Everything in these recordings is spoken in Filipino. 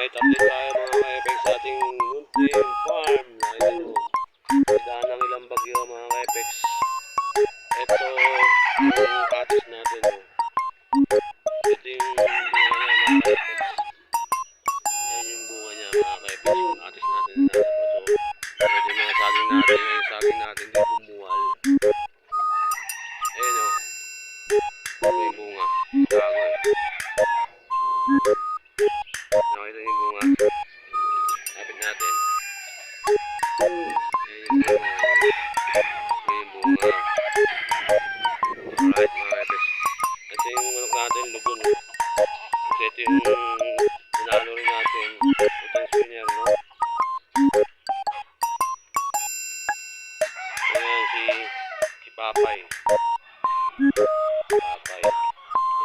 Alright, update tayo mga ka-FX sa ating munting farm. Ayan o. Daan ng ilang bagyo mga ka-FX. Ito yung atis natin o. Ito yung bunga niya mga ka-FX. Ayan yung bunga niya mga ka-FX. Yung atis natin na nasa pa. So, medyo mga saging natin. Yung saging natin din bumuwal. Ayan o. May bunga. Bago eh. Nakita yung bunga. Lapit natin. Ayan yung bunga. May bunga. Alright mga kapis. Ito yung manok natin, lugon. Kasi ito yung nanalo rin natin. Ito yung spinner, no? Ayan si Papay. Papay.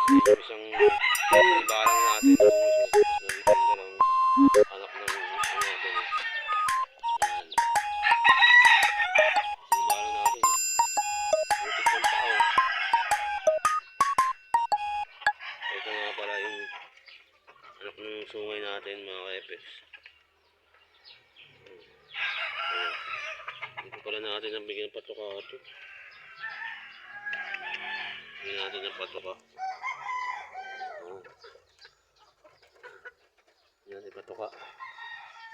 Kasi yung isang ibarang natin. Tapos nalitin ka ng anak ng gusto natin. Ayan. Ibarang natin. Butik ng tao. Ito nga pala yung anak ng sungay natin mga ka-FX. Dito pala natin ang bigyan ng patoka ito. Bigyan natin ng patoka. Yan, ipatoka.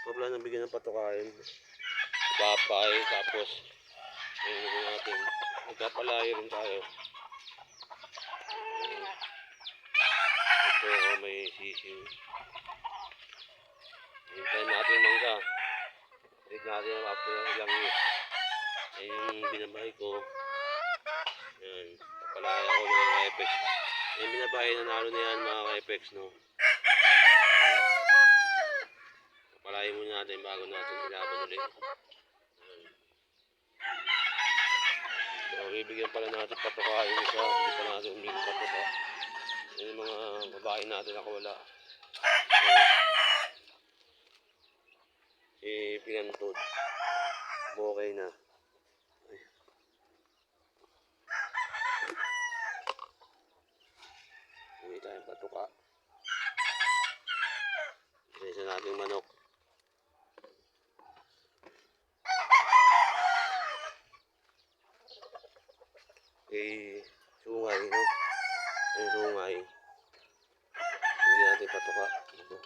Pabla nang bigyan ng patokain. Papay, tapos ayun natin. Magpapalaya rin tayo. Ito may sising. Hintayin natin yung mangga. Hintayin natin yung after ilang years. Ayun yung binabahay ko. Yan. Papalaya ko mga ka-FX. Yung binabahay nanalo na yan mga ka-FX, no? Papalayin muna natin bago natin ilaban ulit. So, bibigyan pala natin patoka yung isa. Hindi pa natin umigil patoka. Yan yung mga babae natin ako wala. Si Pinantod. Okay na. Hindi tayong patoka. Isa nating manok. Sungay, no? Yung sungay. Hindi natin patoka. Ito.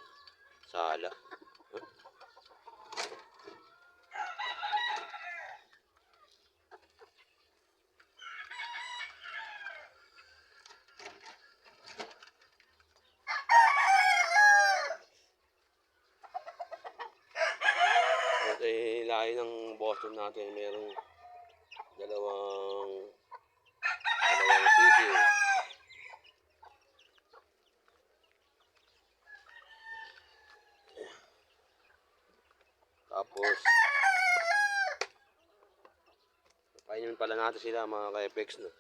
Sala. Huh? Ito yung lahi ng Boston natin. Merong dalawang sisig. Tapos painin pala natin sila mga ka-FX, no?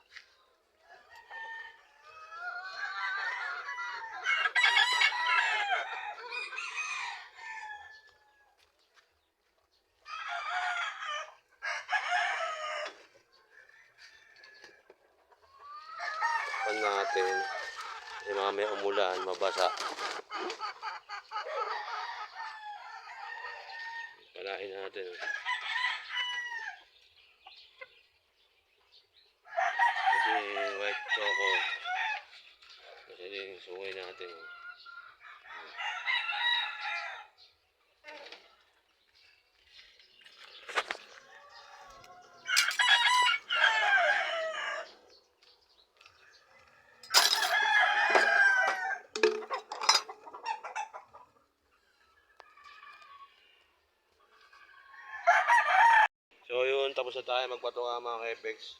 Pan natin kasi mamaya umulan, mabasa. Palain natin. Ito yung white choco. Kasi yung sungay natin. So yun, tapos na tayo magpatoka mga ka-FX.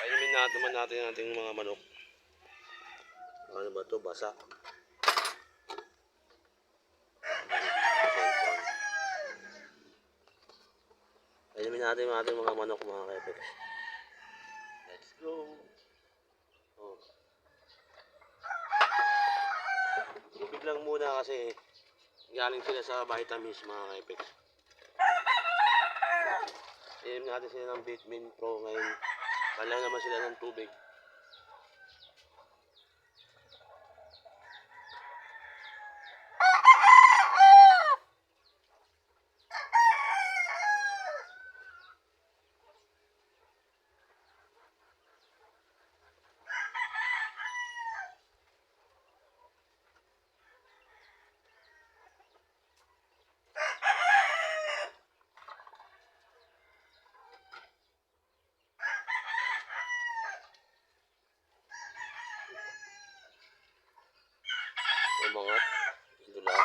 Painimin natin ang ating mga manok. Ano ba ito? Basa. Painimin natin ang ating mga manok mga ka-FX. Let's go! Oh. Tubig lang muna kasi galing sila sa vitamins mga ka-FX. Inom natin sila ng Vitamin Pro ngayon. Kailangan naman sila ng tubig. umangat. Dulas.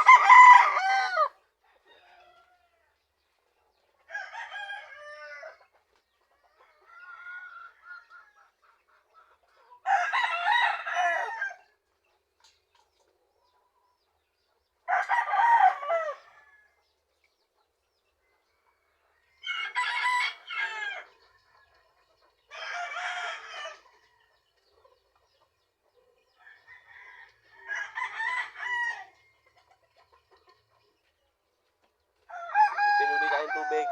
Pinuli tayong tubig.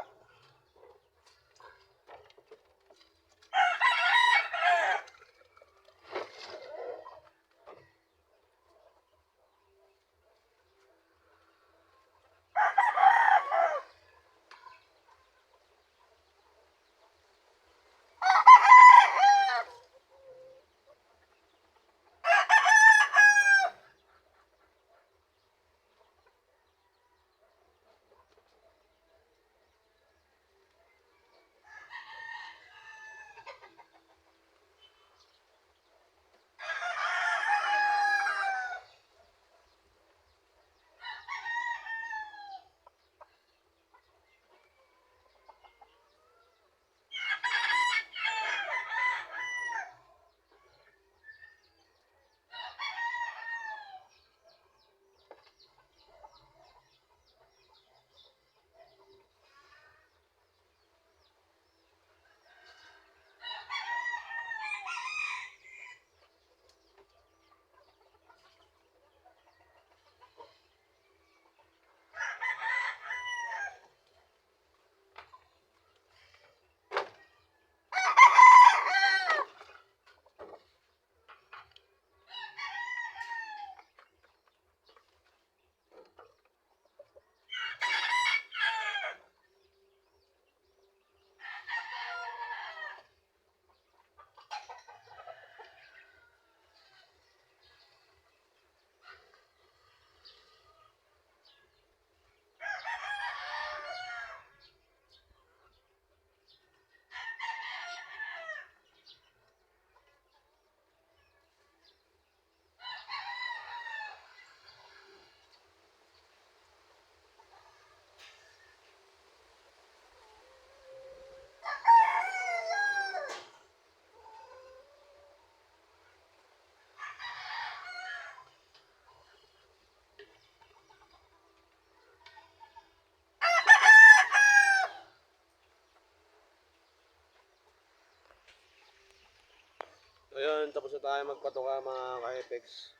Ayun, tapos na tayo magpatuka mga ka-FX.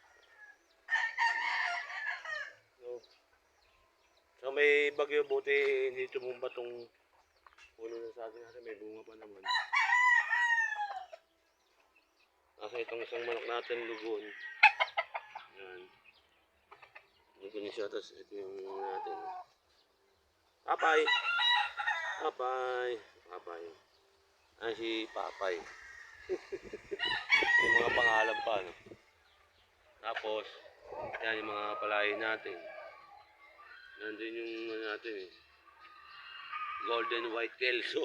So may bagyo, buti hindi tumumba tong puno ng saging natin, may bunga pa naman. Kasi itong isang manok natin, lugon. Yan. Lugon siya, tapos ito yung natin. Papay! Papay! Papay. Ah, si Papay. Yung mga pangalan pa, no? Tapos, yan yung mga palayan natin. Nandun yung natin eh. Golden White Kelso.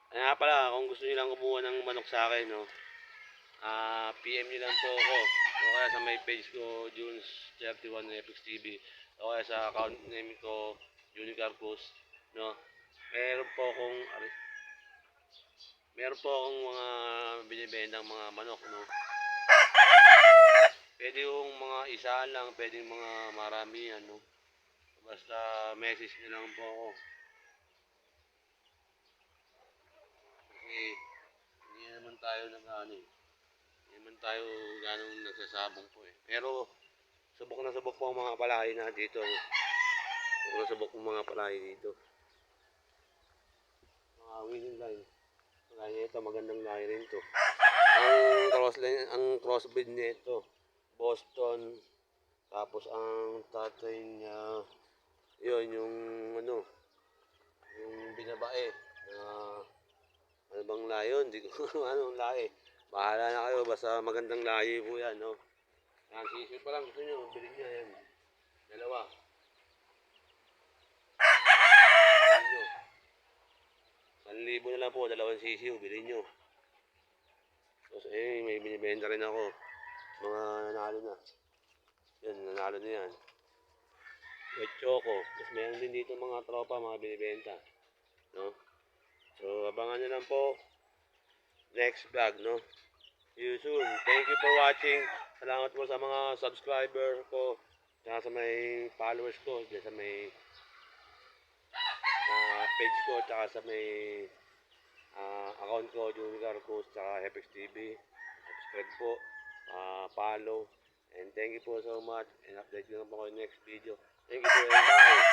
Kaya pala, kung gusto niyo lang kumuha ng manok sa akin, no? PM niyo lang po ako. O kaya sa may page ko, Junes 31 FX TV. O kaya sa account name ko, Unicarpus, no? Meron po akong, mga binibendang mga manok, no? Pwede yung mga isa lang, pwede yung mga marami, ano? Basta message niyo lang po ako. Kasi hindi naman tayo hindi naman tayo ganong nagsasabong po eh. Pero subok na subok po ang mga palahay na dito. Subok na subok ang mga palahay dito. Mga winning line. Kaya ito, magandang lahi rin to. Ang crossbreed nito, Boston. Tapos ang tatay niya, yun yung yung binabae na ano bang lahi yun? Hindi ko anong lahi. Bahala na kayo, basta magandang lahi po yan, no? Yan, sisip pa lang, gusto nyo, bilhin nyo yan. Dalawa. Bilhin nyo. 1,000 na lang po, 2 sisiw, bilhin nyo. Tapos may binibenta rin ako. Mga nanalo na. palo na yan. White choco. Tapos meron din dito mga tropa, mga binibenta. No? So, abangan nyo lang po. Next vlog, no? See you soon. Thank you for watching. Salamat po sa mga subscriber ko. Tsaka sa may followers ko. Sa may page ko. Tsaka sa may account ko. Junior Carcos. Tsaka Hepex TV. Subscribe po. Follow. And thank you po so much. And update ko na po kayo next video. Thank you po and bye.